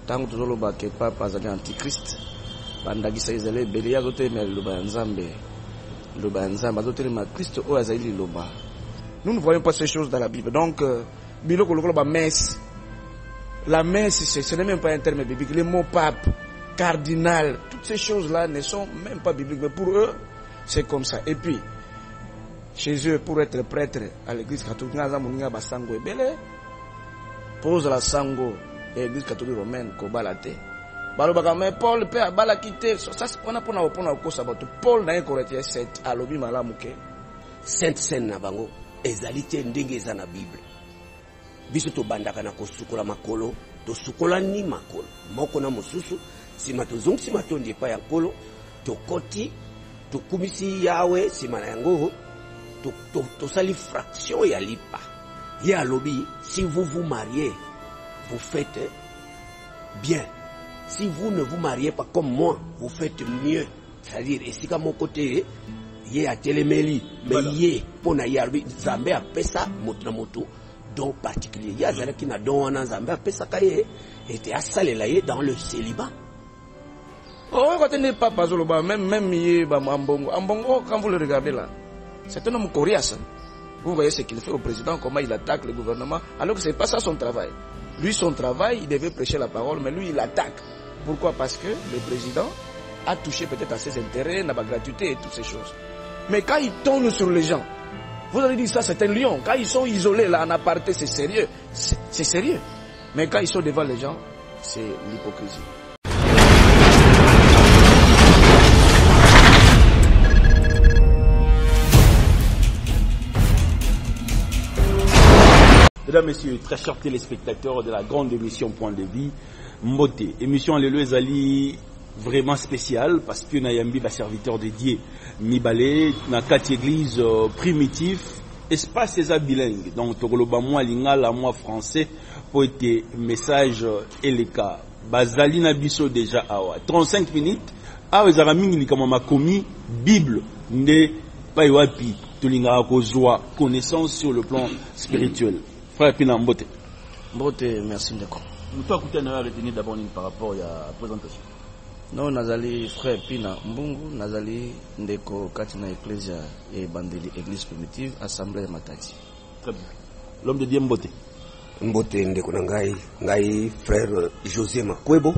tant que le ba que pas antichrist bandagisa izale belia zote mais le ba nzambe ma Christ o azali loba. Nous ne voyons pas ces choses dans la Bible. Donc biloko lokolo ba messe, la messe ce n'est même pas un terme biblique. Les mots pape, cardinal, toutes ces choses là ne sont même pas bibliques, mais pour eux c'est comme ça. Et puis chez eux, pour être prêtre à l'église catholique, pose la sango et l'église catholique romaine kobalate. Balobaka mais Paul peut abala quitter. Ça on a pour au sabato. Paul dans 1 Corinthiens 7 alobi malamu ke Sainte Seine na bango ezali te ndenge eza na Bible. Biso to bandaka na kosukola makolo, to sukola ni makolo. Moko na mosusu sima tozongi sima tondi pa ya nkolo, to koti to kumisi yawe sima na yango. To sali fraction ya lipa. Ya lobby, si vous vous mariez, vous faites bien. Si vous ne vous mariez pas comme moi, vous faites mieux. C'est-à-dire, et si comme mon côté, yé a téléméli, mais yé, pour na yarbi, Zambé a pesa, moto, don particulier. Yé a zara qui n'a don en Zambé a pesa kaye, était à salé dans le célibat. Oh, quand on n'est pas bazoloba, même yé, ambongo, quand vous le regardez là, c'est un homme coriace. Vous voyez ce qu'il fait au président, comment il attaque le gouvernement, alors que ce n'est pas ça son travail. Lui, son travail, il devait prêcher la parole, mais lui, il attaque. Pourquoi? Parce que le président a touché peut-être à ses intérêts, n'a pas gratuité et toutes ces choses. Mais quand il tombe sur les gens, vous allez dire ça, c'est un lion. Quand ils sont isolés là en aparté, c'est sérieux. C'est sérieux. Mais quand ils sont devant les gens, c'est l'hypocrisie. Mesdames, Messieurs, très chers téléspectateurs de la grande émission Point de Vie, Mbote. Émission Lelo Ezali vraiment spéciale parce que Nayambi va serviteur dédié Mibale, na 4 églises primitives, espace eza bilingue. Donc, Togoloba moi lingala moi français pour être message eleka. Bazali na biso déjà awa. 35 minutes. Awa ezara mingi likama makomi Bible nde paiwapi tolinga kozwa connaissance sur le plan spirituel. Frère Pina Mbote. Mbote, merci Ndeko. Nous t'as écouté à retenir d'abord par rapport à la présentation. Non, Nazali, frère Pina Mbungu, Nazali Ndeko, Katina Ecclesia et Bandeli, Église primitive, Assemblée Matati. Très bien. L'homme de Dieu Mbote. Mbote Ndeko ngai frère José Makwebo.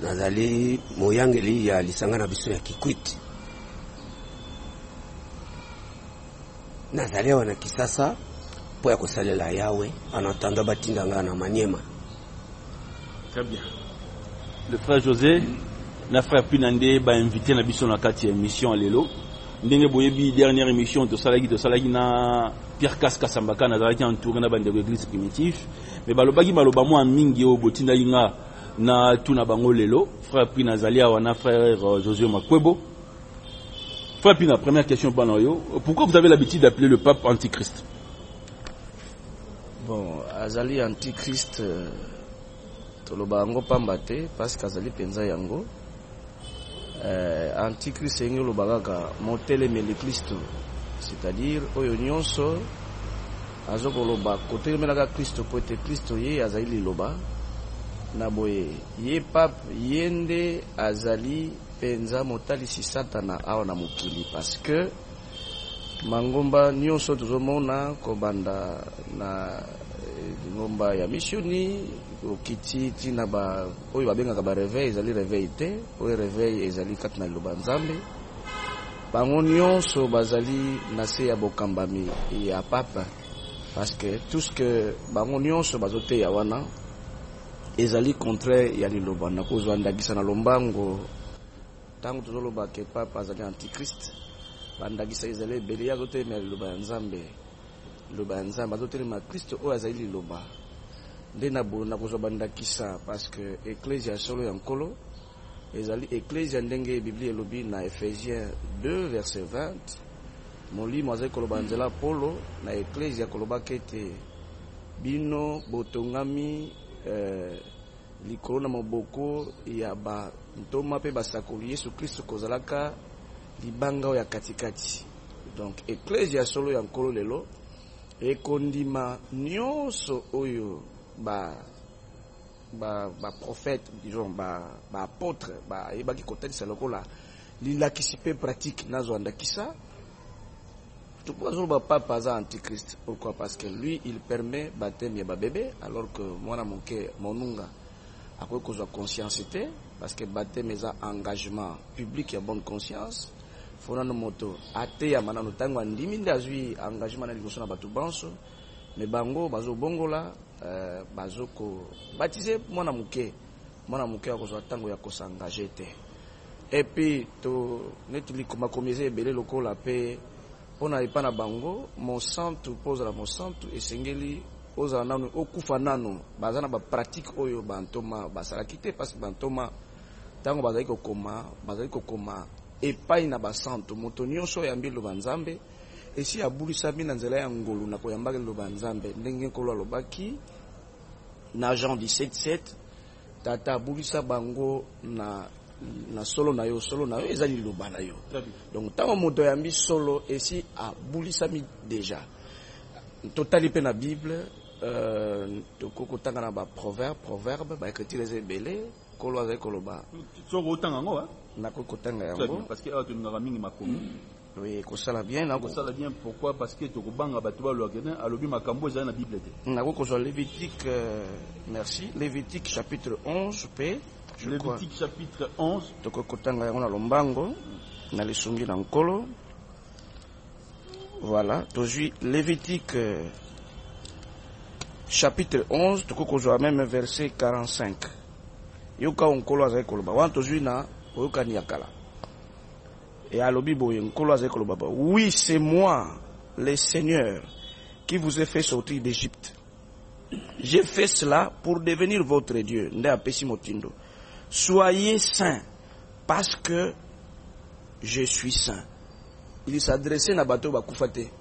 Nazali moyangeli ya lisangana biso ya Kikwit. Nazali wana kisasa. Pour que la Yahweh en attendant Batindanga na Maniema. Très bien. Le frère José, na frère Pinande ba invité na biso na 4e émission lelo. Ndenge boyebi dernière émission to salagi na Pierre Kaska Sambaka na zalaki entouré na bande de l'église primitive. Mais balobaki baloba mo mingi o botinda linga na tuna bango lelo. Frère Pina Zalia wana frère José Makwebo. Frère Pina, première question pour nous. Pourquoi vous avez l'habitude d'appeler le pape antichrist? Bon, azali antichrist toloba ngo pambate parce qu'azali penza yango antichrist yengo lobaka motele mele Kristo, c'est-à-dire oyo nyonso azoko loba côté melaka Kristo pote Kristo ye azali loba na boye ye pape yende azali penza motali si satana awa na mokili parce que mangomba nyonso tozomona kobanda na ngomba ya missioni okiti tina ba oyo babengaka ba réveil ezali réveil te oyo réveil ezali kati na liloba nzambe bango nyonso bazali na se ya bokambami ya papa parce que tout ce que bango nyonso bazoteya wana ezali contraire ya liloba na kozwa ndagisa na lombango tango tozoloba ke papa azali antichrist bandagisa izale belia zote mais liloba ya nzambe azote ma Kristo o azali liloba nde na kozwa bandakisa parce que ecclesia solo ya nkolo ezali ecclesia ndenge Biblia elobi na Ephésiens 2 verset 20 molimo azali koloba nzela polo na ecclesia koloba kete bino botongami likolo na maboko ya ba ntoma pe basakoli Yesu Kristo kozalaka libanga ya katikati. Donc ecclesia solo ya nkolo lelo ekondima nyonso oyo ba prophète, disons, apôtre, qui côté c'est le là, il qui s'y peut pratique nazo andakisa. Tout le papa est antichrist. Pourquoi? Parce que lui, il permet baptême ya bébé, alors que moi na monunga a quoi cause conscience parce que baptême est un engagement public, il y a bonne conscience. Fona no moto ate ya manano tango andimi ndazwi engagement na liboso na batu banso mais bango bazo bongola bazo ko baptiser mwana muke akozwa tango ya kosangager te. Et puis to netuli koma komiser ebele lokola pe pona ipana bango mon centre pose la mon centre esengeli oza nanu okufa nanu bazana ba pratique oyo bantoma basalaki te parce que bantoma tango bazali kokoma epai na basanto moto nyonso ya mbilo banzambe esi abulisa bina nzela ya ngolu na koyambaka loba nzambe ndenge nkolo alobaki na Jean 17:7 tata abulisa bango na solo na yo ezali loba na yo. Donc tango moto yambi solo esi abulisami déjà totali pe na Bible tokoko tanga na ba proverbe ba écriture ezebele kolo azali koloba soko tanga ngo nakoko tanga yango parce que tu n'as mingi makomi. Oui, kosala bien na kosala bien. Pourquoi? Parce que tokobanga bato ba logena alobi makambo ezali na Bible te. Nakoko zo Lévitique merci Lévitique chapitre 11 p Lévitique chapitre 11 tokoko tanga yango na lombango na lisungi na nkolo. Voilà, tozui Lévitique chapitre 11 tokoko zo même verset 45. Yoka onkolo azali koloba wana tozui na oyokani ya kala. Et à l'obibo nkolo azali koloba oui c'est moi le Seigneur qui vous ai fait sortir d'Égypte. J'ai fait cela pour devenir votre Dieu. Nde apesi motindo. Soyez saints parce que je suis saint. Il s'adressait na bato bakufate.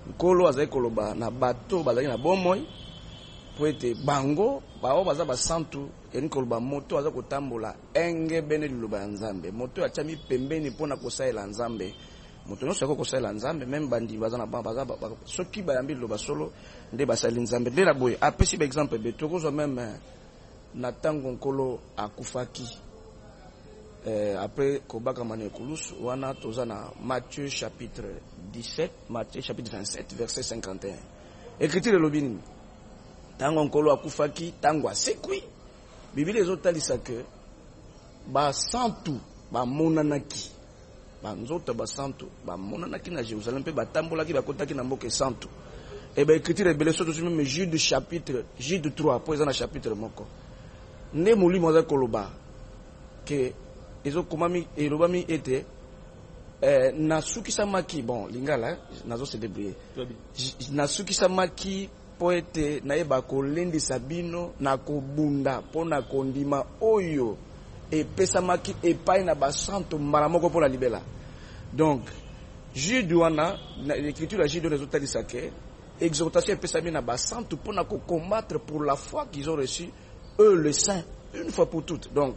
Nkolo azali koloba na bato bazali na bomoi po ete bango bao baza basantu yani koloba moto aza kotambola enge bene liloba ya nzambe moto achami pembeni pona kosaela nzambe moto nyonso yako kosaela nzambe même bandi baza na baza soki bayambi liloba solo nde basali nzambe nde la boye apesi ba exemple be tokozwa même na tango nkolo akufaki après kobaka mane kulusu wana toza na Matthieu chapitre 17 Matthieu chapitre 27 verset 51 écriture lobini tango nkolo akufaki tango asekwi Bible ezotalisa ke basantu bamonanaki banzota basantu bamonanaki na Jérusalem pe batambolaki bakotaki na mboka santu et ba écriture ebele soto même Jude chapitre Jude 3 po eza na chapitre moko nde molimo aza koloba ke ezokomami elobami ete nasukisamaki bon lingala nazo se débrouiller nasukisamaki po ete nayeba kolendisa bino na kobunda mpo na kondima oyo epesamaki epai na basanto mbala moko mpo na libela. Donc Jude wana l'écriture ya Jude ezotalisa ke exhortation epesami na basanto mpo na combattre pour la foi qu'ils ont reçu eux les saints une fois pour toutes. Donc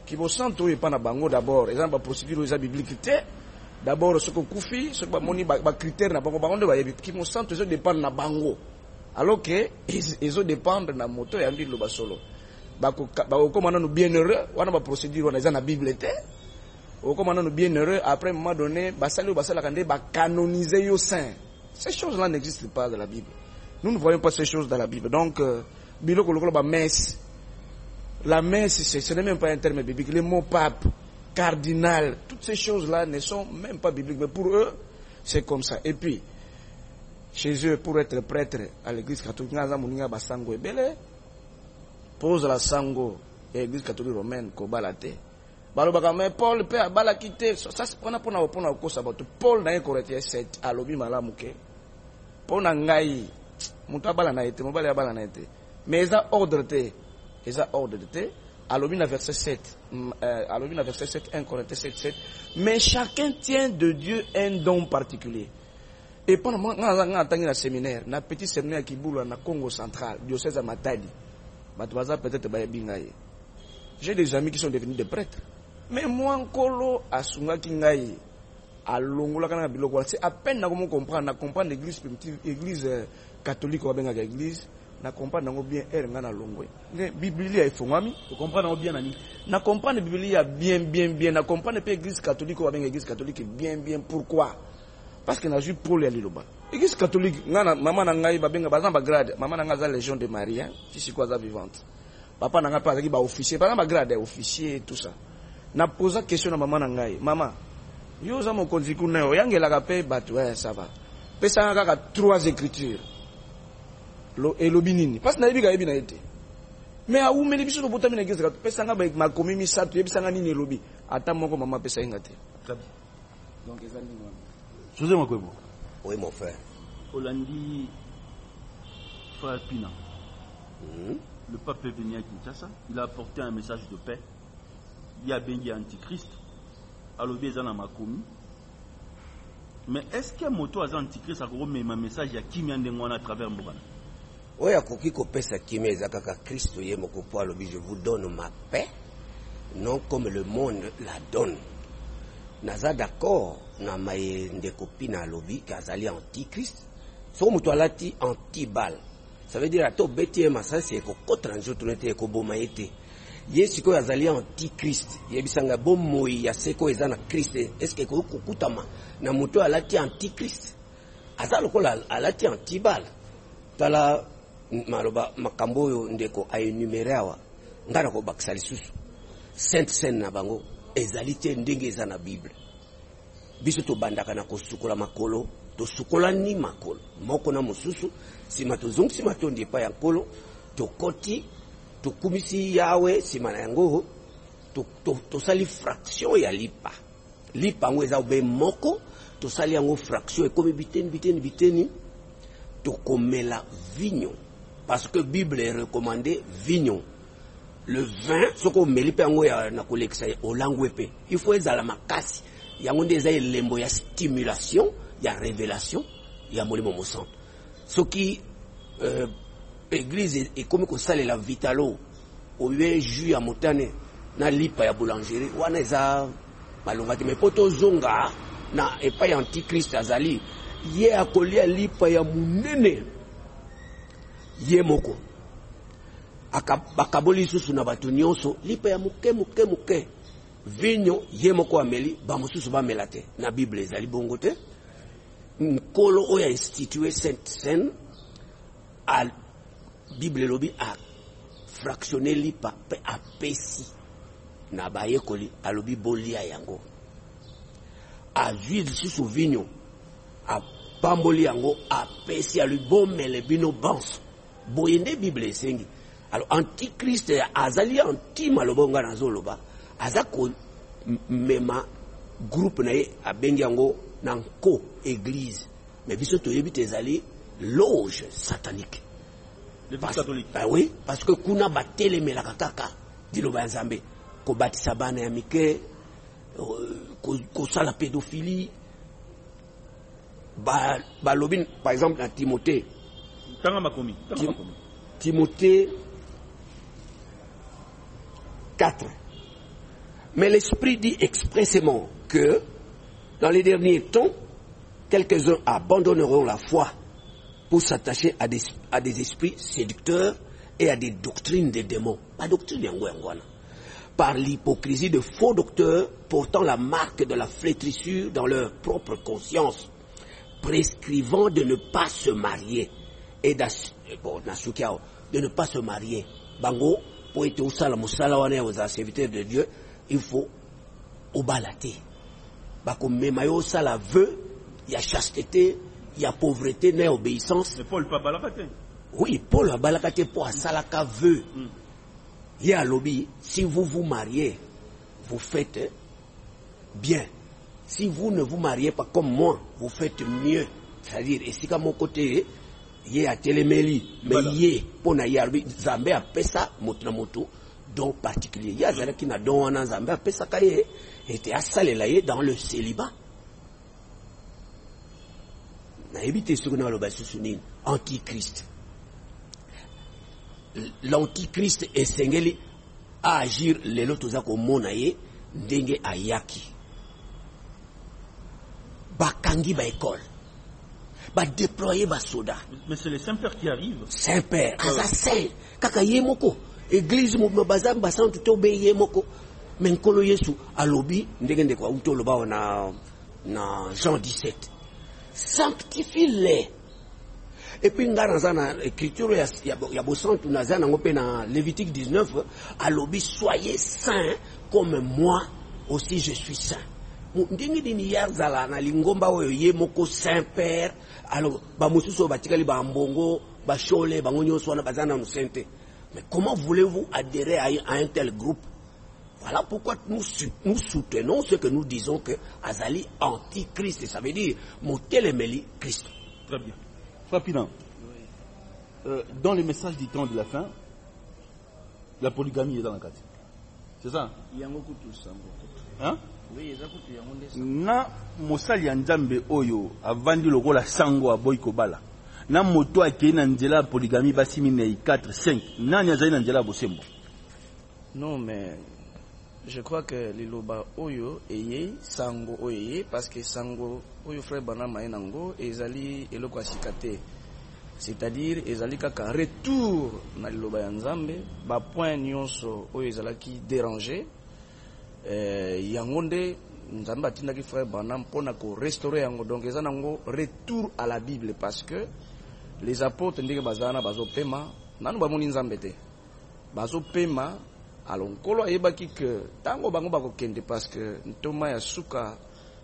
kibosanto oyo epa na bango d'abord eza na baprocédure oyo eza biblique te. D'abord soki okufi soki bamoni bacritère na bango nde bayebi kibosanto ezo dépendre na bango alors que ils ont dépendre na moto ya mbilo basolo bakokoma nanu bienheureux wana ba procédure wana eza na Bible te okoma nanu bienheureux après un moment donné basali basalaka nde ba canoniser yo saint. Ces choses là n'existent pas dans la Bible. Nous ne voyons pas ces choses dans la Bible. Donc biloko lokolo ba messe, la messe ce n'est même pas un terme biblique. Les mots pape, cardinal, toutes ces choses là ne sont même pas bibliques, mais pour eux c'est comme ça. Et puis chez eux, pour être prêtre à l'église catholique, pose la sango et l'église catholique romaine kobalate. Balobaka mais Paul pe abala kité ça c'est pona kosa bato Paul na Corinthiens 7 alobi malamu ke pona ngai mutu abala na ete mobali abala na ete mais eza ordre te alobi na verset 7 1 Corinthiens 7 mais chacun tient de Dieu un don particulier. Et pendant moi, j'ai un séminaire, un petit séminaire qui boule na Congo central, diocèse à Matadi. Peut-être j'ai des amis qui sont devenus des prêtres. Mais moi, encore, à Sunga Kingaï, à Longola Kanabilo, c'est à peine à comprendre l'église primitive, l'église catholique ou l'église na comprendre bien ngana longwe Biblia ifongami tu comprends bien nani na comprendre Biblia bien na comprendre pe église catholique ou bien église catholique bien pourquoi parce que na ju Paul ya liloba église catholique ngana maman na ngai babenga bazamba grade maman na ngaza légion de Marie si si quoi za vivante papa na ngai pa za ki ba officier bazamba grade officier tout ça na posa question na maman na ngai maman yo za mo konziku na yo yangela ka pe batu ça va pesa ngaka 3 écritures lo elobinini parce na yebi ka yebi na ete mais a umeli biso bota mina église ka pesa ngaba makomi misatu yebisa ngani ni lobi ata moko maman pesa ingate donc ezali ngwana José Makwebo. Oui, mon frère. Olandi, frère Pina. Le pape est venu à Kinshasa. Il a apporté un message de paix. Il y a Bengi Antichrist. Alors, il y a Makomi. Mais est-ce que moto a Antichrist a un message à qui m'a à travers Mbogana? Oui, à Koki Kopesa Kimi Ezakaka Christ, je vous donne ma paix, non comme le monde la donne. Naza d'accord na maye ndeko Pina lobi kazali antichrist so muto alati anti-bal ça veut dire ato beti masasi eko kotranjo tunete eko boma ete yesi ko azali antichrist yebisanga bomoi ya seko ezana Christ est-ce que ko kukutama na muto alati antichrist azalo ko alati anti-bal tala maloba makambo yo ndeko ayenumerawa ngara ko bakisali susu sainte scène na bango ezali te ndenge eza na Bible biso to bandaka na kosukola makolo to sukola ni makolo moko na mosusu sima to zongi sima to ndi pa ya nkolo to koti to kumisi yawe sima na yango to sali fraction ya lipa ngo eza obe moko to sali yango fraction ekomi biteni to komela vignon parce que Bible est recommandé vignon. Le vin, ce qu'on met les pengo ya na kolekisa au langwepe. Il faut ezala makasi. Ya ngonde eza elembo ya stimulation, ya révélation, ya molimo mosant. Ce qui église est comme ko sale la vitalo au lieu jus ya motane na lipa ya boulangerie. Wana eza balongati mais poto zonga na epa antichrist azali. Ye akolia lipa ya munene. Ye moko. Bakaboli susu na batu nyonso lipa ya muke vinyo ye moko ameli ba mususu ba melate na Bible ezali bongo te nkolo oya institué sainte scène à Bible lobi a fractionner lipa pe apesi na bayekoli alobi bolia yango a juile susu vinyo a pamboli yango apesi alubomele bino banso boyende Bible esengi. Alors, antichrist, azali anti-malobonga na zoloba, azako mema groupe na ye abengi yango nanko église. Mais biso to yebite ezali loge satanique. L'église catholique. Ah oui, parce que kuna batele melaka kaka diloba nzambe ko batisa bana ya mike ko sala pédophilie ba lobin par exemple na Timothée. Tanga makomi. Timothée 4. Mais l'Esprit dit expressément que dans les derniers temps, quelques-uns abandonneront la foi pour s'attacher à des esprits séducteurs et à des doctrines des démons. Pas doctrine yangwana. Par l'hypocrisie de faux docteurs portant la marque de la flétrissure dans leur propre conscience, prescrivant de ne pas se marier et de ne pas se marier. Bango, pour être au salawane aux serviteurs de Dieu, il faut obalater. Bako memayo sala veut, il y a chasteté, il y a pauvreté, il y a obéissance. Mais Paul pas balakate. Oui, Paul a balakate pour un salaka veut. Il y a lobby, si vous vous mariez, vous faites bien. Si vous ne vous mariez pas comme moi, vous faites mieux. C'est-à-dire, et si comme mon côté, il y a téléméli, mais il y a pour naïarbi, Zambé a pesa moto, donc particulier. Il y a Zara qui n'a don en Zambé a pesa kaye, était assalé dans le célibat. Na évité ce qu'on a le basusunin, antichrist. L'antichrist est sengeli à agir les lotozako monaye, ndenge ayaki. Bakangi ba école. ba déployer ba soda. Mais c'est le Saint-Père qui arrive. Saint-Père, assassin, kaka yemoko, église mo bazam basantu to be yemoko. Mais nkolo Yesu alobi ndenge kwa utoloba na Jean 17. Sanctifie-les. Et puis dans l'écriture ya bosantu nazana ngope na Lévitique 19 alobi soyez saints comme moi aussi je suis saint. Ndenge dini yarzala na lingomba oyo ye moko Saint-Père alors ba mususu batikali ba mbongo ba shole ba ngonyoso wana bazana musente. Mais comment voulez-vous adhérer à un tel groupe? Voilà pourquoi nous soutenons ce que nous disons que Azali antichrist, ça veut dire Motelemeli Christ. Très bien. Rapidement. Dans les messages du temps de la fin, la polygamie est dans la carte. C'est ça? Hein? Na mosali ya nzambe oyo avandi lokola sango a boyko bala. Na moto akei na nzela polygamie basi minei 4 5. Nani azali na nzela bosembo? Non mais je crois que liloba oyo eye sango oyo parce que sango oyo frère Banama enango ezali eloko asikate. C'est-à-dire ezali kaka retour na liloba ya nzambe ba point nyonso oyo ezalaki déranger yango nde nzambe atindaki frère Banam mpona ko restaurer yango. Donc eza nango retour à la Bible parce que les apôtres ndenge bazana bazopema nanu bamoni nzambe te bazopema. Alors nkolo ayebaki que tango bango bakokende parce que ntoma ya suka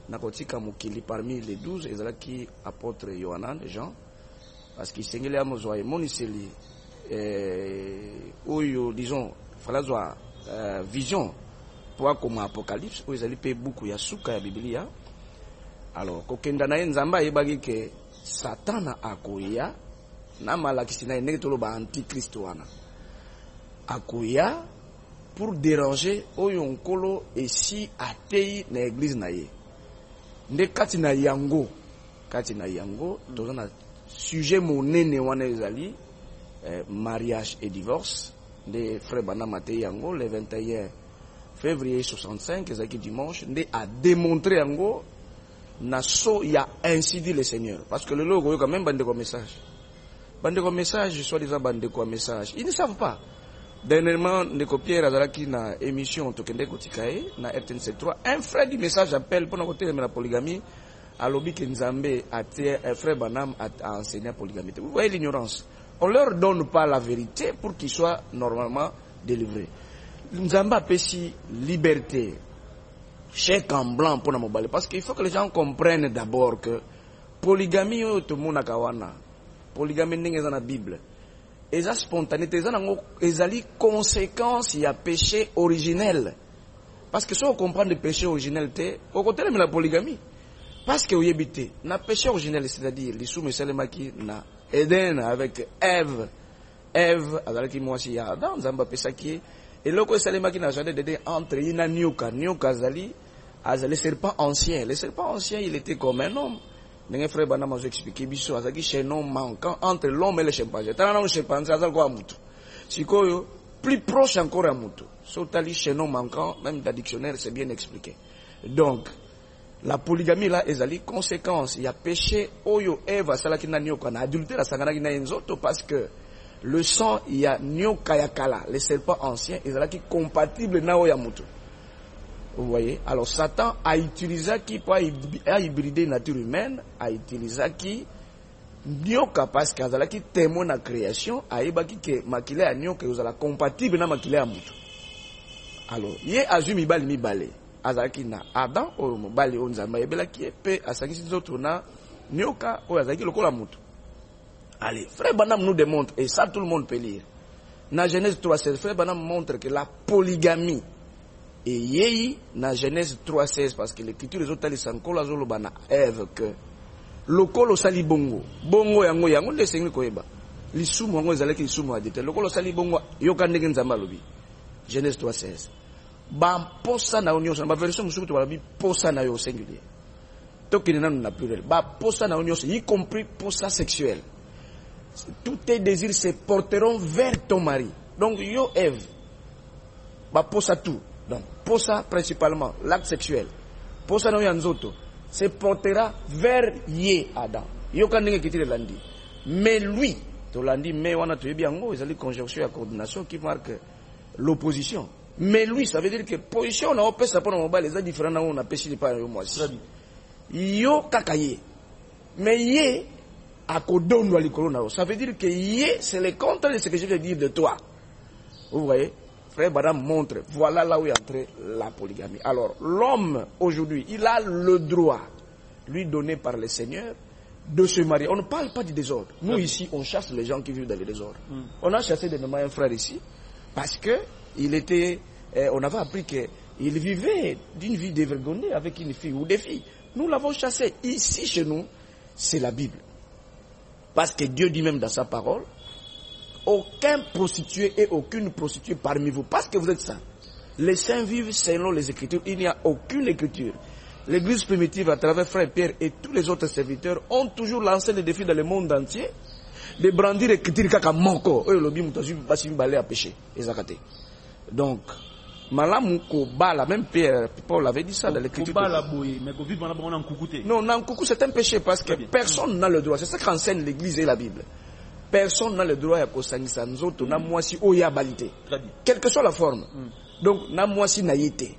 nakotika mokili parmi les 12 ezalaki apôtre Yohanan Jean parce qu'il sengeli amozwa emoniseli oyo disons falazwa vision pour comme apocalypse oyo ezali pe buku ya suka ya Biblia. Alors kokenda na ye nzambe ayebaki que Satana akoya na malakisi na ndenge toloba antichrist wana akoya pour déranger oyo nkolo esi atei na église na ye nde kati na yango toza na sujet monene wana ezali mariage et divorce nde frère Banama atei yango le 21 février 65 ezalaki dimanche nde a démontré yango na so ya ainsi dit le Seigneur parce que le logo yoka même bande ko message soit déjà bande ko message ils ne savent pas. Dernièrement, Ndeko Pierre Azalaki na émission Tokende Kotikae na RTNC 3. Un frère du message appelle pour nous côté de la polygamie. À l'obi que Nzambe un frère Banam a enseigné la polygamie. Vous voyez l'ignorance. On leur donne pas la vérité pour qu'ils soient normalement délivrés. Nzambe a péché liberté, chèque en blanc pour nous parce qu'il faut que les gens comprennent d'abord que polygamie tout le monde a kawana. Polygamie n'est dans la Bible. Et ça spontanéité, ça a conséquence, il y a péché originel. Parce que si on comprend le péché originel, au côté de la polygamie. Parce que vous y habitez, le péché originel, c'est-à-dire, les sous qui na Eden avec Ève, avec qui moi aussi, il y a Adam, Zamba Pesaki, et le côté Salema qui n'a jamais d'aider entre Ina Nyoka, Zali, le serpent ancien. Le serpent ancien, il était comme un homme. Mes frères Banama ont expliqué biso azaki chaînon manquant entre l'homme et le chimpanzé. Tant le chimpanzé azal quoi mutu. Sikoyo plus proche encore à mutu. Sotali chaînon manquant même dans le dictionnaire c'est bien expliqué. Donc la polygamie là ezali conséquence il y a péché oyo Eva salaki na nyoka na adultère sanganaki na enzoto parce que le sang il y a nyoka yakala les serpents anciens ezalaki compatible na oya mutu. Vous voyez, alors Satan a utilisé qui pour hybrider la nature humaine, a utilisé qui nyoka parce qu'il a qui témoin de la création, a ibaki que makile a nyoka vous la compatible na makile a mutu. Alors, yé azumi bali mi balé, azaki na Adam o bali onzamba yebela qui pe asaki si autres na nyoka o azaki lokola mutu. Allez, frère Banam nous démontre et ça tout le monde peut lire. Na Genèse 3:16, frère Banam montre que la polygamie et yei na Genèse 3:16 parce que l'écriture les autres sankola zoloba na Ève que lokolo sali bongo yango le sengli koyeba lisumu yango ezalaki lisumu adete lokolo sali bongo yoka ndenge nzamba lobi Genèse 3:16 ba posa na onyo ba version musuku to balabi posa na yo singulier tokine nanu na pluriel ba posa na onyo y compris posa sexuel tous tes désirs se porteront vers ton mari donc yo Ève ba posa tout. Donc, pour ça, principalement, l'acte sexuel, pour ça, se portera vers Yé Adam. yoka ndenge kitile landi. Mais lui, to landi mais wana to yebiango, ils ont conjonction et coordination qui marque l'opposition. Mais lui, ça veut dire que position on a opé ça pour nos balles, les différents on a pêché pas moi. Yo kakaye. Mais yé à kodon wa likolo. Ça veut dire que yé c'est le contraire de ce que je vais dire de toi. Vous voyez? Frère Badam montre, voilà là où est entrée la polygamie. Alors, l'homme, aujourd'hui, il a le droit, lui donné par le Seigneur, de se marier. On ne parle pas du désordre. Nous, ici, on chasse les gens qui vivent dans le désordre. On a chassé de un frère ici, parce que il était, on avait appris qu'il vivait d'une vie dévergondée avec une fille ou des filles. Nous l'avons chassé. Ici, chez nous, c'est la Bible. Parce que Dieu dit même dans sa parole, aucun prostitué et aucune prostituée parmi vous, parce que vous êtes saints. Les saints vivent selon les Écritures. Il n'y a aucune Écriture. L'Église primitive, à travers Frère Pierre et tous les autres serviteurs, ont toujours lancé le défi dans le monde entier de brandir l'Écriture kaka moko. Eux, le bimutazu, basi balé à pécher. Donc, Malamuko bala, même Pierre, Paul avait dit ça dans l'Écriture. Non, Nankoukou, c'est un péché parce que personne n'a le droit. C'est ça qu'enseigne l'Église et la Bible. Personne n'a le droit à kosangisa nzoto na mwasi oya balité. Quelle que soit la forme. Donc na mwasi na yete.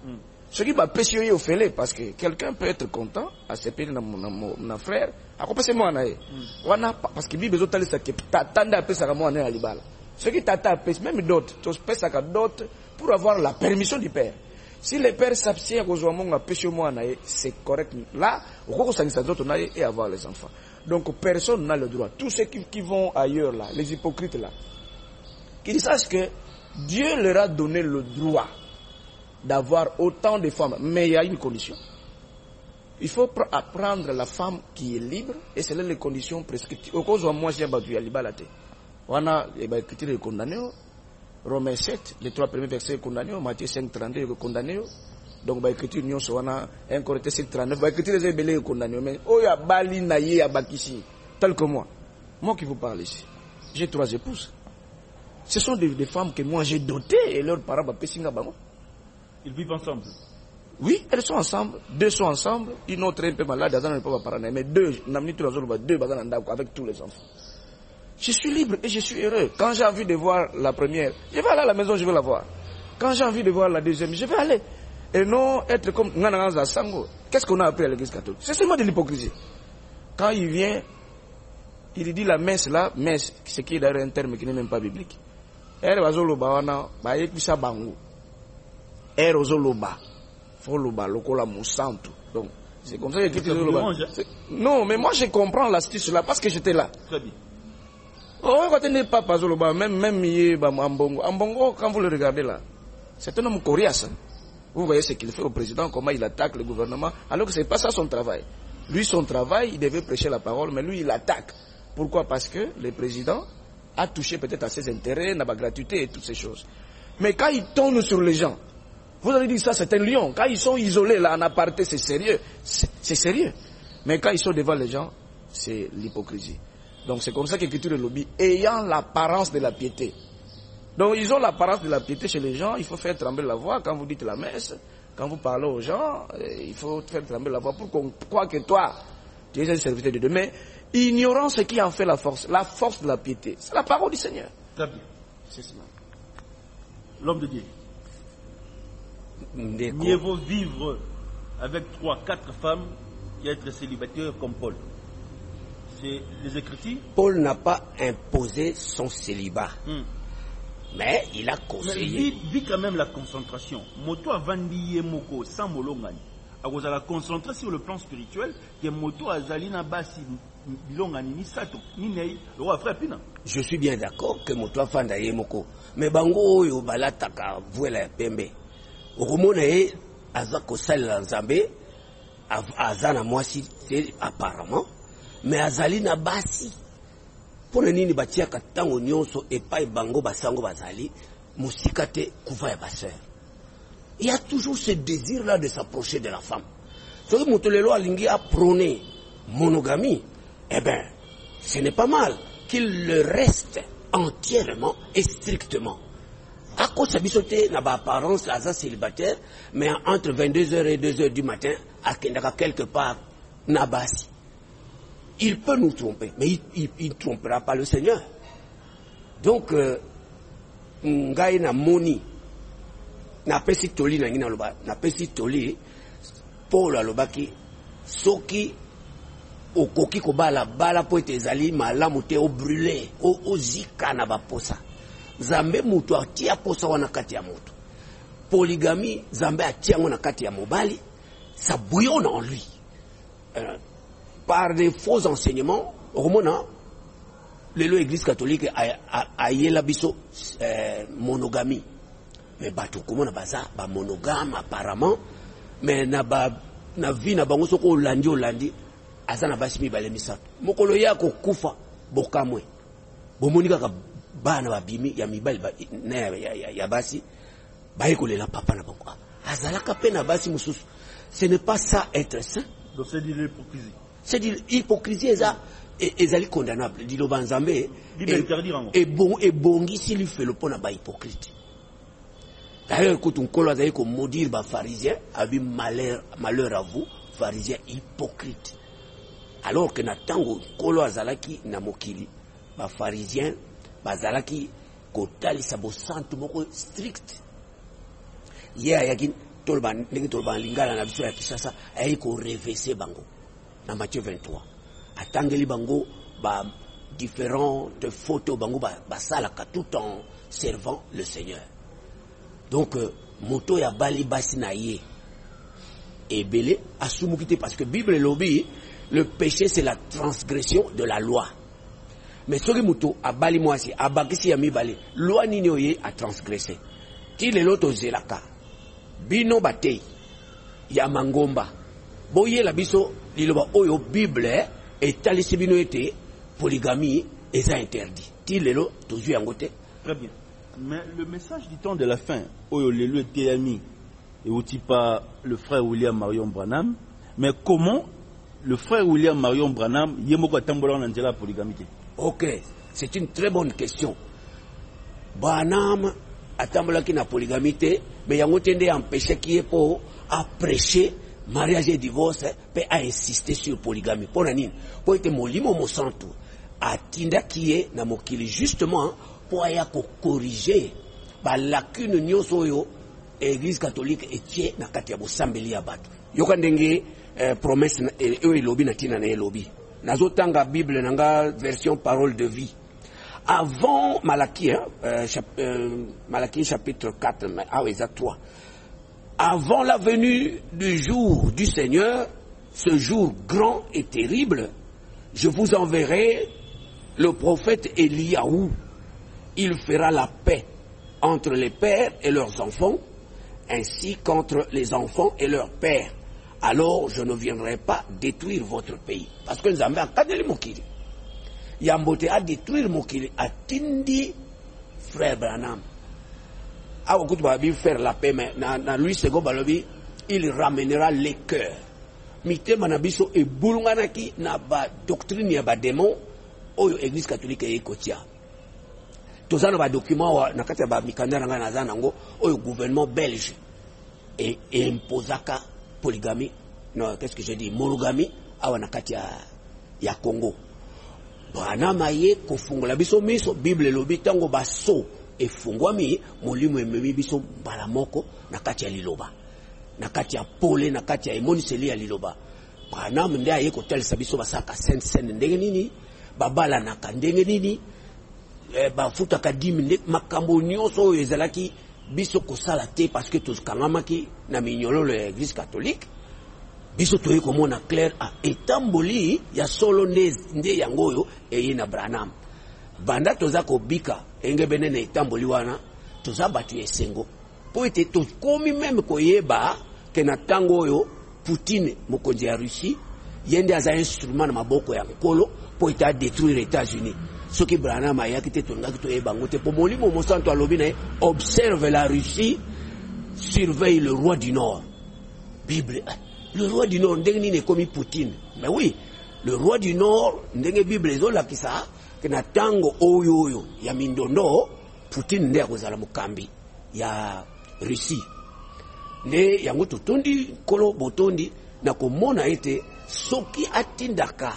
Ce qui va pécher au fêlé parce que quelqu'un peut être content à se payer na frère. À quoi passer moi na ye. Wana parce que Bible zotali ça que t'attendais à pesa moi na libala. Ce qui t'attend à pesa même d'autres, tu pesa ka d'autres pour avoir la permission du père. Si le père s'abstient aux hommes à pécher moi na ye, c'est correct. Là, on va kosangisa nzoto na ye et avoir les enfants. Donc personne n'a le droit. Tous ceux qui vont ailleurs là, les hypocrites là, qu'ils sachent que Dieu leur a donné le droit d'avoir autant de femmes. Mais il y a une condition. Il faut apprendre la femme qui est libre et c'est là les conditions prescriptives. Au cause où moi j'ai battu à Libalate. On a les condamné. Romains 7, les 3 premiers versets condamnés. Matthieu 5, 32 condamné. Donc, l'écriture, nous sommes en 1 Corinthiens 7, 39. L'écriture, les ébélés condamnés. Mais, oh, ya Bali, Naye, Abakissi, tel que moi. Moi qui vous parle ici. J'ai 3 épouses. Ce sont des femmes que moi j'ai dotées et leurs parents, ils vivent ensemble. Oui, elles sont ensemble. 2 sont ensemble. Une autre est un peu malade, elles ne peuvent pas parler. Mais 2, avec tous les enfants. Je suis libre et je suis heureux. Quand j'ai envie de voir la première, je vais aller à la maison, je vais la voir. Quand j'ai envie de voir la deuxième, je vais aller. Et non être comme Ngananganza Sango. Qu'est-ce qu'on a appris à l'église catholique? C'est seulement de l'hypocrisie. Quand il vient, il dit la messe là, messe, ce qui est d'ailleurs un terme qui n'est même pas biblique. Erzoloba wana, ba yekisa bango. Erzoloba. Foloba, lokola musantu. Donc, c'est comme ça qu'il dit. Non, mais moi je comprends l'astuce là parce que j'étais là. Très bien. Oh, quand on n'est pas Zoloba, même Ambongo. Ambongo, quand vous le regardez là, c'est un homme coriace. Vous voyez ce qu'il fait au président, comment il attaque le gouvernement, alors que ce n'est pas ça son travail. Lui, son travail, il devait prêcher la parole, mais lui, il attaque. Pourquoi? Parce que le président a touché peut-être à ses intérêts, n'a pas gratuité et toutes ces choses. Mais quand il tombe sur les gens, vous allez dire ça, c'est un lion. Quand ils sont isolés là en aparté, c'est sérieux. C'est sérieux. Mais quand ils sont devant les gens, c'est l'hypocrisie. Donc c'est comme ça qu'écriture le lobby, ayant l'apparence de la piété. Donc ils ont l'apparence de la piété chez les gens, il faut faire trembler la voix quand vous dites la messe, quand vous parlez aux gens, il faut faire trembler la voix pour qu'on croie que toi, tu es un serviteur de Dieu. Mais ignorant ce qui en fait la force de la piété, c'est la parole du Seigneur. Très bien. C'est cela. L'homme de Dieu. Mieux vaut vivre avec 3, 4 femmes qu'être célibataire comme Paul. C'est les Écritures. Paul n'a pas imposé son célibat. Mais il a conseillé. Mais vit quand même la concentration. Moto a vendu moko sans molongani. À cause de la concentrer sur le plan spirituel, que moto a zalina basi bilongani ni sato ni nei le roi frère Pina. Je suis bien d'accord que moto a vendu moko. Mais bango yo balataka vuela pembe. Okomona e azako sala nzambe azana mwasi c'est apparemment. Mais azali na basi pona nini batiaka tango nyonso epai bango basango bazali musikate kuva ya baseur. Il y a toujours ce désir là de s'approcher de la femme. Ce que Motolelo alingi a prôné monogamie, eh ben ce n'est pas mal qu'il le reste entièrement et strictement. À cause de bisoté n'a pas apparence à célibataire, mais entre 22h et 2h du matin à quelque part na basi. il peut nous tromper, mais il ne trompera pas le Seigneur. Donc, ngai na moni, na pesi toli na ngina loba, na pesi toli, Paul alobaki, soki okoki kobala bala po ete ezali malamu te o brûler, o zika na baposa. Zambe mutu atia posa wana kati ya mutu. Polygamie, Zambe atia na kati ya mobali, ça bouillonne en lui. Par des faux enseignements, au l'église catholique a yela biso monogamie. Mais bato comment na baza ba monogame apparemment, mais na vie na bango soko olandi azana basi mibale misato. Mokolo yako kufa bokamwe. Bomonika ka bana babimi ya mibale ya basi ba ekolela papa na bango. Azalaka pe na basi mususu. Ce n'est pas ça être saint. Donc c'est de l'hypocrisie. C'est de l'hypocrisie ezali condamnable. Dit le Banzambe et bongi s'il fait le pont à ba hypocrite. D'ailleurs, écoute, on colle avec comme maudire ba pharisien, avec malheur à vous, pharisien hypocrite. Alors que na tango kolo azalaki na mokili, ba pharisien, ba zalaki kotali sabo santo moko strict. Yeah, yakin tolban lingala na biso ya Kisasa ayiko reverser bango. Dans Matthieu 23. Atangeli bango ba différentes photos bango ba salaka tout en servant le Seigneur. Donc moto ya bali basi na ye ebele asumukite parce que Bible lobi le péché c'est la transgression de la loi. Mais soki moto abali mwasi abakisi ya mibale loi nini oye a transgresser. Ti lelo to zelaka bino batei ya mangomba boye la biso liloba oyo Bible etalisi bino ete polygamie est interdit. Ti lelo tozu yango te. Très bien. Mais le message du temps de la fin, oyo lelo teyami et utipa le frère William Marion Branham, mais comment le frère William Marion Branham yemoko atambola na nzela polygamie? OK, c'est une très bonne question. Branham atambola ki na polygamie te, mais yango tende empêcher qui est pour à prêcher mariage et divorce pe a insister sur polygamie. Pour nini? Pour être molimo mosantu atinda qui est na mokili justement pour aya ko corriger ba lacune nyoso yo église catholique etie na kati ya bosambeli ya bato. Yoka ndenge promesse e lobi na tina na elobi. Nazotanga Bible nanga version parole de vie. Avant Malachie, Malachie chapitre 4, exact 3. Avant la venue du jour du Seigneur, ce jour grand et terrible, je vous enverrai le prophète Eliaou. Il fera la paix entre les pères et leurs enfants, ainsi qu'entre les enfants et leurs pères. Alors je ne viendrai pas détruire votre pays. Parce que nous avons un mokili. Yambote a détruire mokili, a tindi frère Branham. A beaucoup de faire la paix, mais dans lui second balobi, il ramènera les cœurs. Mite manabiso e bulunganaki na ba doctrine ya ba démon oyo église catholique e kotia. Tozana ba document na kati ya ba mikanda nga na zanango oyo gouvernement belge et imposaka polygamie, non, qu'est-ce que je dis, monogamie awa na kati ya Congo. Branham ye kofungola biso miso Bible lobi tango baso efungwami molimo ememi biso mbala moko na kati ya liloba, na kati ya pole, na kati ya emoniseli ya liloba. Branham nde aye kotalisa biso basaka sen ndenge nini babala na ndenge nini bafutaka 10 makambo nyonso oyo ezalaki biso kosala te parce que tokangamaki na minyololo ya église catholique. Biso toye komona clair a etamboli ya solo nde yango oyo eye na Branham. Banda toza kobika engebene na etamboli wana toza batu esengo po ete tokomi meme koyeba ke na tango oyo Poutine mokonzi ya Russie yende aza instrument na maboko ya nkolo po ete détruire États-Unis. Soki Branham ayaki te tongaki toyeba ngo te po molimo mosanto alobi na observe la Russie, surveille le roi du Nord. Bible le roi du Nord ndenge nini komi Poutine. Mais oui, le roi du Nord ndenge Bible ezolakisa ke na tango oyo ya mindondo Poutine nde akozala mokambi ya Russie. Ne yango totondi kolo botondi na komona ete soki atindaka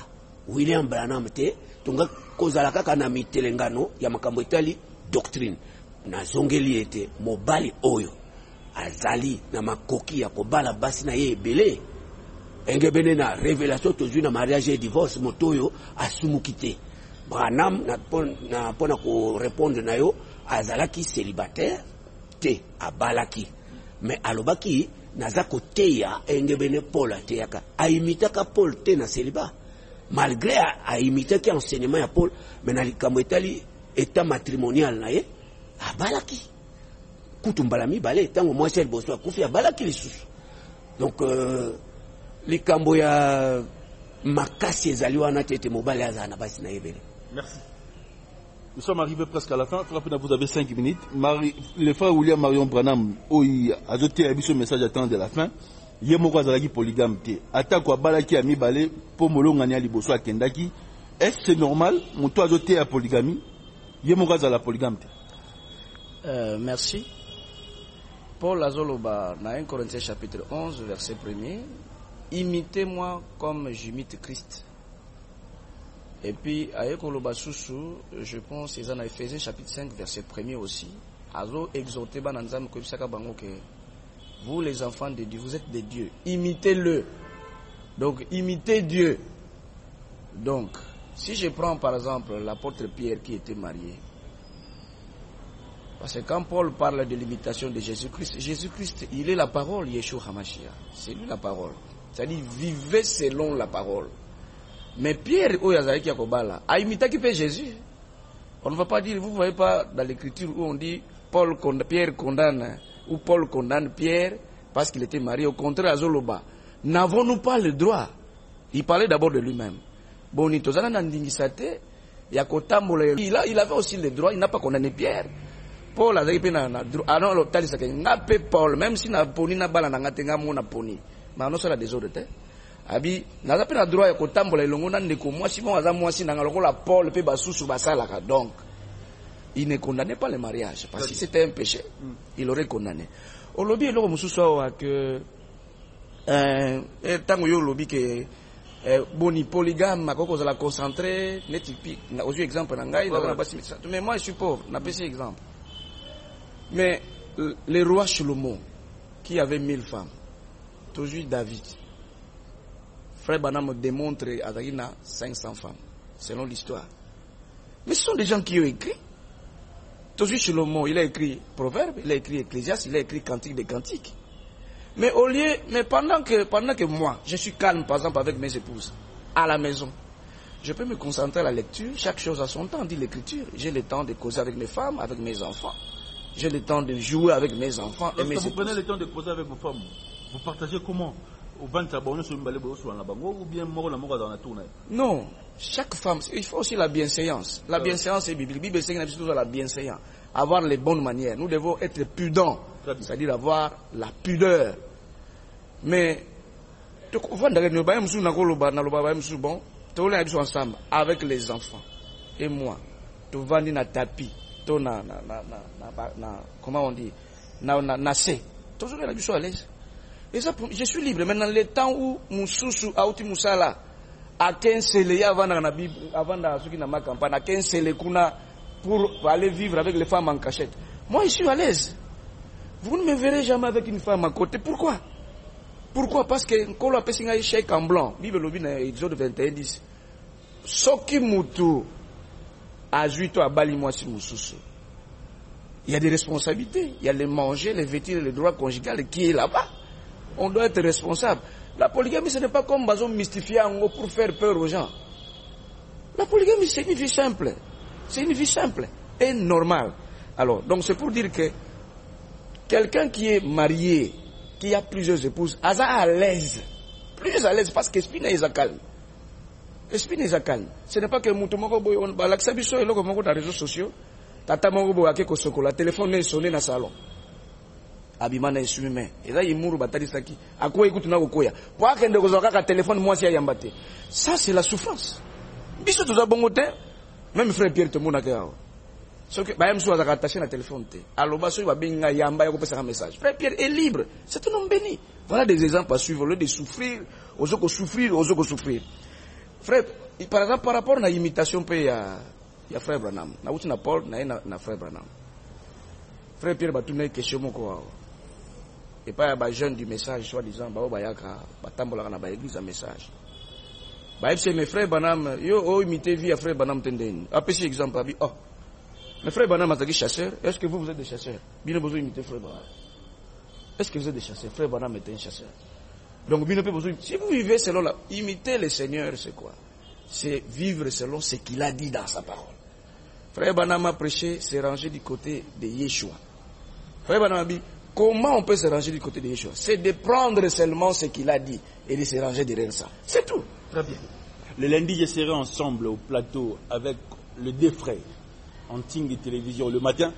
William Branham te tonga kozala kaka na mitelengano ya makambo etali doctrine na zongeli ete mobali oyo azali na makoki ya kobala basi na ye ebele engebene na révélation tozwi na mariage et divorce motoyo asumuki te. Branham na pona ko répondre na yo azalaki célibataire te abalaki mais alobaki naza koteya engebene Paul ateyaka aimitaka Paul te na célibat malgré aimitaki enseignement ya Paul mais na likambo etali état matrimonial na ye abalaki kutumbala mibale tango mwasi aliboso akufi abalaki lisusu. Donc likambo ya makasi ezali wana tete mobali azana na basi na yebele. Merci. Nous sommes arrivés presque à la fin. Vous avez 5 minutes. Le frère William Marion Branham a ajouté un message à temps de la fin. Yemoko azalaki polygame te. Atako abalaki ami balé pour molongani aliboso akendaki. Est-ce que c'est normal moto ajouté à polygamie? Yemoko azala polygame te. Merci. Paul azoloba na 1 Corinthiens chapitre 11 verset 1er. Imitez-moi comme j'imite Christ. Et puis, à Ekoloba Soussou, je pense, ils en ont Ephésiens chapitre 5, verset 1er aussi. Azo exhorté Bananzam Kobisaka Bango que vous, les enfants de Dieu, vous êtes des dieux. Imitez-le. Donc, imitez Dieu. Donc, si je prends par exemple l'apôtre Pierre qui était marié, parce que quand Paul parle de l'imitation de Jésus-Christ, Jésus-Christ, il est la parole, Yeshua HaMashiach. C'est lui la parole. C'est-à-dire, vivez selon la parole. Mais Pierre, a imité qui fait Jésus. On ne va pas dire, vous ne voyez pas dans l'écriture où on dit Pierre condamne, ou Paul condamne Pierre parce qu'il était marié. Au contraire, à Zoloba, n'avons-nous pas le droit? Il parlait d'abord de lui-même. Il avait aussi le droit, il n'a pas condamné Pierre. Paul a dit, Paul, même si n'a poni n'a pas la poni, mais non, c'est la désordre. Abi naza pe na droit ya kotambola elongo na ndeko mwasi mo aza mwasi na ngalokola Paul pe basusu basalaka. Donc il ne condamnait pas le mariage parce que c'était un péché. Il aurait condamné. Au lobby eloko mususu wa que tango yo lobby que boni polygame makoko za la concentrer netipi na ozu exemple na ngai na basi mais moi je suis pauvre na pesi exemple. Mais le roi Shlomo qui avait 1000 femmes, toujours David, Frère Branham démontre à Zagina 500 femmes, selon l'histoire. Mais ce sont des gens qui ont écrit. Toujours Shlomo, il a écrit Proverbe, il a écrit Ecclésiaste, il a écrit Cantique des Cantiques. Mais au lieu, mais pendant que moi, je suis calme, par exemple, avec mes épouses, à la maison, je peux me concentrer à la lecture, chaque chose à son temps, dit l'Écriture. J'ai le temps de causer avec mes femmes, avec mes enfants. J'ai le temps de jouer avec mes enfants et mes épouses. Vous prenez le temps de causer avec vos femmes, vous partagez comment? Non, chaque femme, il faut aussi la bienséance. La bienséance est biblique. Bible c'est la bienséance. Avoir les bonnes manières. Nous devons être prudents, c'est-à-dire avoir la pudeur. Mais ensemble avec les enfants et moi, tu vas na tapis, comment on dit, toujours la à l'aise. Et ça, je suis libre. Maintenant, le temps où Moussoussou, Aouti Moussala, a 15 célés avant la Bible, avant la campagne, a 15 célés pour aller vivre avec les femmes en cachette. Moi, je suis à l'aise. Vous ne me verrez jamais avec une femme à côté. Pourquoi? Pourquoi? Parce que quand on appelle un chèque en blanc, Bible le dit dans Exode 21:10, Soki Moutou a joué à Bali Moissi Moussoussou. Il y a des responsabilités. Il y a les manger, les vêtir, le droit conjugal qui est là-bas. On doit être responsable. La polygamie, ce n'est pas comme Bazon mystifié pour faire peur aux gens. La polygamie, c'est une vie simple. C'est une vie simple et normale. Alors, donc c'est pour dire que quelqu'un qui est marié, qui a plusieurs épouses, est à l'aise. Plus à l'aise parce qu'esprit n'est pas calme. Esprit n'est pas calme. Ce n'est pas que Moutoumoko Boy, on va l'accepter et l'on va les réseaux sociaux. Tata Moko Boy, la téléphone est sonné dans le salon. Abimana esumé et là il mourut batali saki akwa ikutu na kokoya po akende kozaka ka téléphone moi si ayambate. Ça c'est la souffrance biso toza bongo te. Même frère Pierre Tomona kao so que ba mso azaka attaché na téléphone te aloba so ba benga yamba ya kopesa un message. Frère Pierre est libre, c'est un homme béni. Voilà des exemples à suivre. Au lieu de souffrir, osoko souffrir. Frère par exemple, par rapport à l'imitation, il y a frère Branham. Na uti na Paul, na frère Branham. Frère Pierre, tu n'as question quoi. Et pas les jeunes du message, soi-disant, batambola na ba église un message. C'est mes frères Branham, yo imité vie à frère Branham tenden. Après cet exemple, oh, mes frères Branham sont chasseurs. Est-ce que vous êtes des chasseurs? Bien besoin d'imiter frère Branham. Est-ce que vous êtes des chasseurs? Frère Branham était un chasseur. Donc, bien besoin. Si vous vivez selon la, imiter le Seigneur, c'est quoi? C'est vivre selon ce qu'il a dit dans sa parole. Frère Branham a prêché, c'est ranger du côté de Yeshua. Frère Branham a dit, comment on peut se ranger du côté de Yeshua? C'est de prendre seulement ce qu'il a dit et de se ranger derrière ça. C'est tout. Très bien. Le lundi, je serai ensemble au plateau avec les deux frères en Ting Télévision le matin,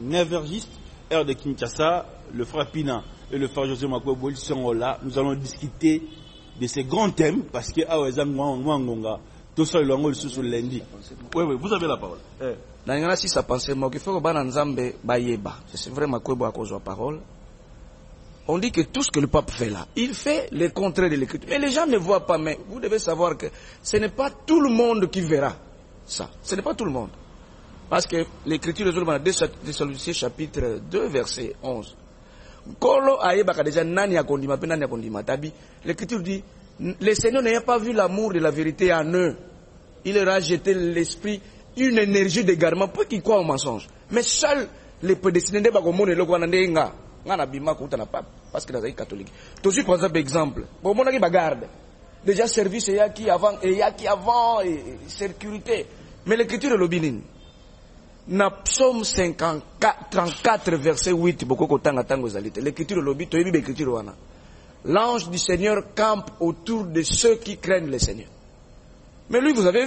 9h juste, heure de Kinshasa. Le frère Pina et le frère José Makwebo sont là. Nous allons discuter de ces grands thèmes parce que tout ça, le lundi. Oui, vous avez la parole. C'est vraiment Makwebo à cause de la parole. On dit que tout ce que le pape fait là, il fait le contraire de l'écriture. Mais les gens ne voient pas, mais vous devez savoir que ce n'est pas tout le monde qui verra ça. Ce n'est pas tout le monde. Parce que l'écriture de 2 Thessaloniciens chapitre 2 verset 11. L'écriture dit, le Seigneur n'a pas vu l'amour de la vérité en eux. Il leur a jeté l'esprit, une énergie d'égarement pour qu'ils croient au mensonge. Mais seuls les prédestinés de Bakomon et le Guanandénga. Parce que dans les catholiques. Tout par exemple, exemple, pour mon bagarde. Déjà service et qui avant, et sécurité. Mais l'écriture est l'obinin. Na psaume 34 verset 8, l'écriture est l'obinin, l'écriture wana. L'ange du Seigneur campe autour de ceux qui craignent le Seigneur. Mais lui, vous avez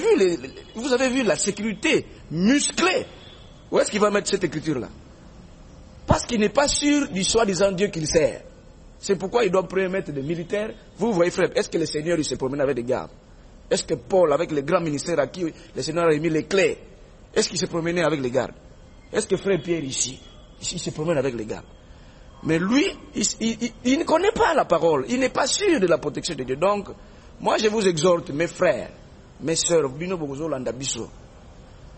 vu la sécurité musclée. Où est-ce qu'il va mettre cette écriture-là? Parce qu'il n'est pas sûr du soi-disant Dieu qu'il sert. C'est pourquoi il doit mettre des militaires. Vous voyez, frère, est-ce que le Seigneur il se promène avec des gardes? Est-ce que Paul, avec le grand ministère à qui le Seigneur a mis les clés, est-ce qu'il se promenait avec les gardes? Est-ce que frère Pierre ici il se promène avec les gardes? Mais lui, il ne connaît pas la parole. Il n'est pas sûr de la protection de Dieu. Donc, moi je vous exhorte, mes frères, mes sœurs,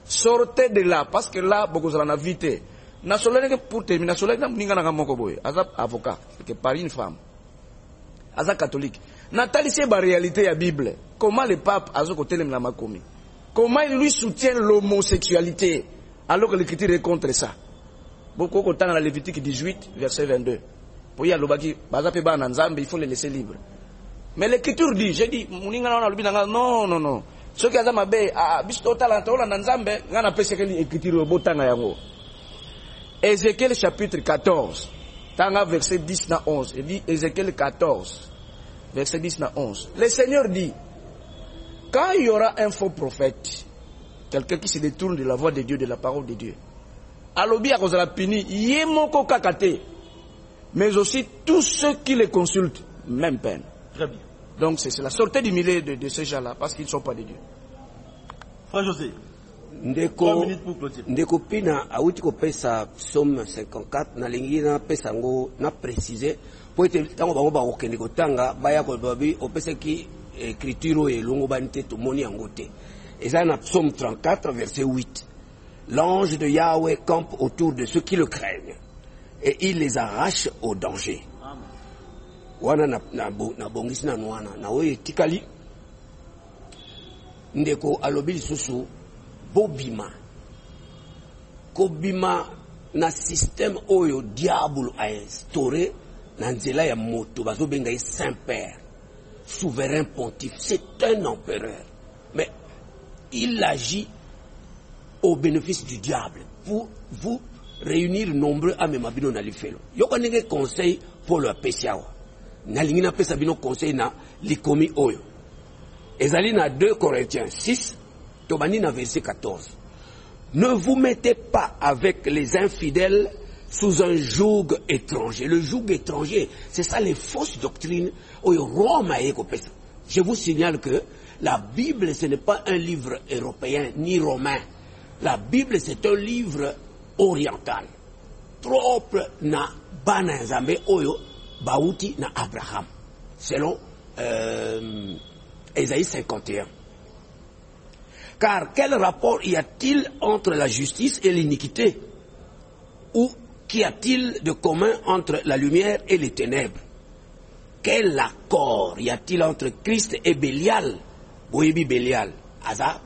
sortez de là, parce que là, beaucoup de vite. Pour terminer, avocat, par une femme, Aza catholique. Nathalie, c'est la réalité de la Bible. Comment le pape a côté le Mlamakomi? Comment il lui soutient l'homosexualité alors que l'écriture est contre ça? Beaucoup de temps dans la Lévitique 18, verset 22. Pour y aller, il faut les laisser libres. Mais l'écriture dit, j'ai dit, non, non, non. Ce qui a mabé, bisto talent, on a nzambe, on a pesé que l'écriture botanga yango. Ézéchiel chapitre 14, tanga verset 10 à 11. Il dit Ézéchiel 14, verset 10 à 11. Le Seigneur dit, quand il y aura un faux prophète, quelqu'un qui se détourne de la voix de Dieu, de la parole de Dieu, alobi a cause de la puni, yemoko kakate, mais aussi tous ceux qui les consultent, même peine. Très bien. Donc c'est la sortie du milieu de ces gens-là, parce qu'ils ne sont pas de Dieu. Frère José, ndeko pina auti kopesa psaume 54 na lingi na pesa ngo na préciser po ete tango bango ba kokende kotanga baya ko babi opesa ki écriture et longo banite to moni yango te. Eza na psaume 34 verset 8. L'ange de Yahweh campe autour de ceux qui le craignent et il les arrache au danger. Wana na bongisi na nwana na oye tikali ndeko alobi lisusu bobima kobima na système oyo diable a instauré na nzela ya moto bazobenga Saint-Père souverain pontife. C'est un empereur, mais il agit au bénéfice du diable pour vous réunir nombreux à même abino na lifelo. Yoko ndenge conseil pour le pesiawa na lingi na pesa bino conseil na likomi oyo ezali na 2 Corinthiens 6 tobani na verset 14. Ne vous mettez pas avec les infidèles sous un joug étranger. Le joug étranger, c'est ça les fausses doctrines. Je vous signale que la Bible, ce n'est pas un livre européen ni romain. La Bible, c'est un livre oriental. Propre na bana nzambe oyo bauti na Abraham. Selon Ésaïe 51. Car quel rapport y a-t-il entre la justice et l'iniquité? Ou qu'y a-t-il de commun entre la lumière et les ténèbres? Quel accord y a-t-il entre Christ et Bélial? Boyebi Bélial, Aza,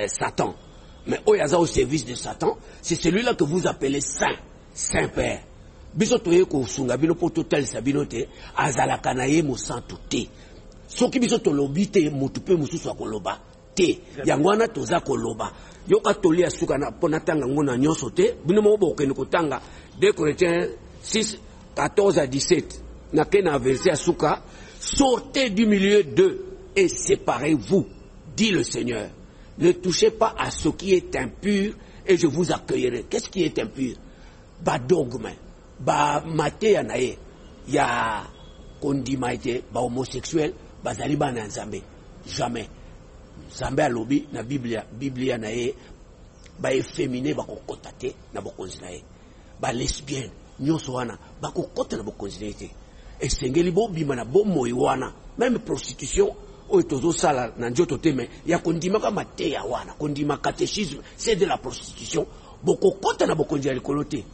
Satan. Mais Oyaza au service de Satan, c'est celui-là que vous appelez Saint, Saint-Père. Bisotoye ko sunga bino poto tel sabinote, Azala kanaye mo santuté. Soki bisoto lobite mutupe mususu akoloba. Yangwana toza koloba yoka tolia suka na pona tanga ngona nyoso te bino mo boke ni kotanga 2 Corinthiens 6 14 à 17 na kena verset suka, sortez du milieu d'eux et séparez-vous, dit le Seigneur. Ne touchez pas à ce qui est impur et je vous accueillerai. Qu'est-ce qui est impur? Ba dogme, ba maté anaye, ya kondimaite, ba homosexuel, ba zaliba na nzambe. Jamais. Nzambe alobi na Biblia na ye ba efféminé ba kokota te na bokonzi na ye. Ba lesbienne nyonso wana ba kokota na bokonzi na ye te. Esengeli bo bima na bomoi wana, même prostitution o tozo sala na njoto te me ya kondima ka mateya wana, kondima catéchisme, c'est de la prostitution. Bokokota na bokonzi ya likolo te.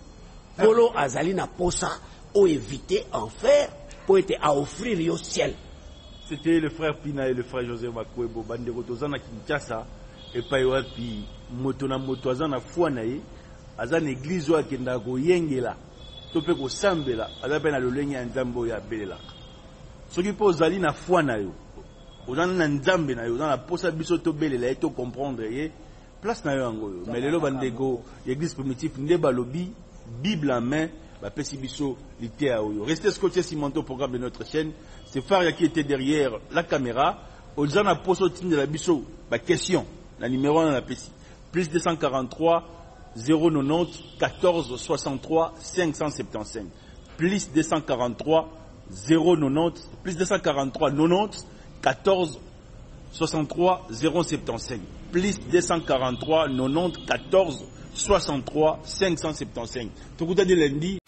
Polo azali na posa o éviter enfer pour être à offrir au ciel. C'était le frère Pina et le frère José Makwebo bandeko tozana Kinshasa et payoapi moto na moto azana foi na ye azana église wa kenda ko yengela to pe ko sambela azape na lolenge ya nzambo ya belela soki po zali na foi na yo ozana na nzambe na yo ozana posa biso to belela et to comprendre ye place na yo ngo mais lelo bandeko église primitive nde balobi Bible en main bapesi biso lité a oyo. Restez scotché Simonto au programme de notre chaîne. C'est Faria qui était derrière la caméra. Ozana poso tin de la biso ba question. La numéro 1 la pesi. Plus 243 090 14 63 575. Plus 243 090 plus 243 90 14 63 075. Plus 243 90 14 63 575. Tout le lundi.